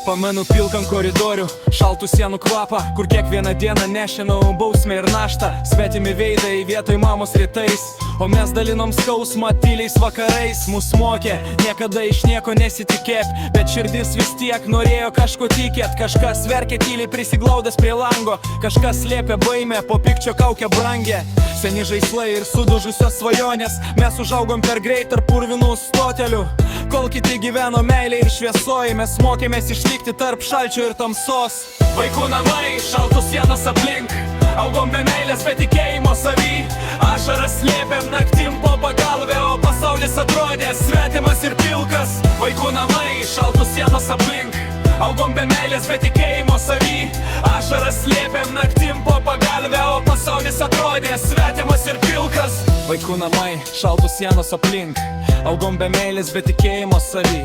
Pamenu pilkant koridorių, šaltų sienų kvapą, kur kiekvieną dieną nešinau bausmę ir naštą. Svetimi veidai vietoj mamos rytais, o mes dalinom skausmą tyliais vakarais. Mus mokė, niekada iš nieko nesitikėt, bet širdis vis tiek norėjo kažko tikėt. Kažkas verkė tyliai prisiglaudęs prie lango, kažkas slėpė baimę, po pykčio kaukę brangę. Seni žaislai ir sudužusios svajonės, mes užaugom per greit tarp purvinų stotelių. Kol kiti gyveno meilė ir šviesoj, mes mokėmės išlikti tarp šalčio ir tamsos. Vaikų namai, šaltos sienos aplink, augom be meilės, be tikėjimo savy. Ašaras slėpėm naktim po pagalvę, o pasaulis atrodė svetimas ir pilkas. Vaikų namai, šaltos sienos aplink, augom be meilės, be tikėjimo savy. Ašaras slėpėm naktim po pagalvę, o pasaulis atrodė svetimas ir pilkas. Vaikų namai, šaltos sienos aplink, augom be meilės, be tikėjimo savy.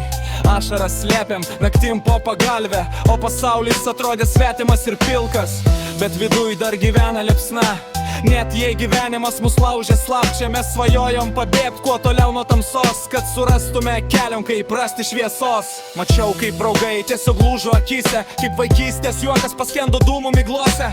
Ašaras slėpėm naktim po pagalvę, o pasaulis atrodė svetimas ir pilkas. Bet viduj dar gyvena liepsna, net jei gyvenimas mus laužė slapčia. Mes svajojom pabėgt kuo toliau nuo tamsos, kad surastume keliam, kaip rasti šviesos. Mačiau, kaip draugai tiesiog lūžo akyse, kaip vaikystės juokas paskendo dūmų miglose.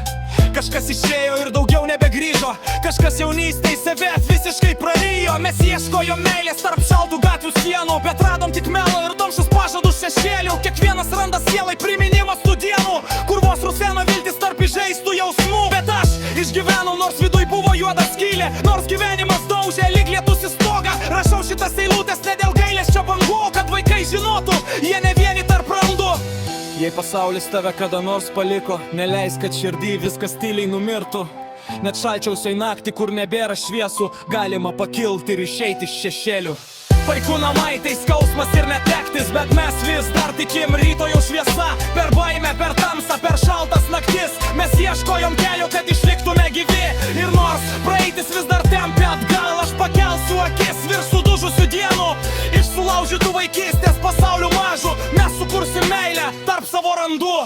Kažkas išėjo ir daugiau nebegrįžo, kažkas jaunystėj save visiškai prarijo. Mes ieškojom meilės tarp šaltų gatvių sienų, bet radom tik melo ir domšus pažadus šešėlių. Kiekvienas randa sielai priminimas tų dienų, kur vos ruseno viltis tarp įžeistų jausmų. Bet aš išgyvenau, nors viduj buvo juoda skylė, nors gyvenimas daužė lyg lietus į stogą. Rašau šitas eilutes ne dėl gailesčio bangų, kad vaikai žinotų, jie ne vieni tarp randų. Jei pasaulis tave kada nors paliko, neleis, kad širdį viskas tyliai numirtų. Net šalčiausiai naktį, kur nebėra šviesų, galima pakilti ir išeiti iš šešėlių. Vaikų namai tai skausmas ir netektis, bet mes vis dar tikim rytojaus šviesa. Per baimę, per tamsą, per šaltas naktis mes ieškojom kelio, kad išliktume gyvi. Ir nors praeitis vis dar tempia atgal, aš pakelsiu akis virš sudužusių dienų. Iš sulaužytų vaikystės pasaulių mažų mes sukursim meilę tarp savo randų.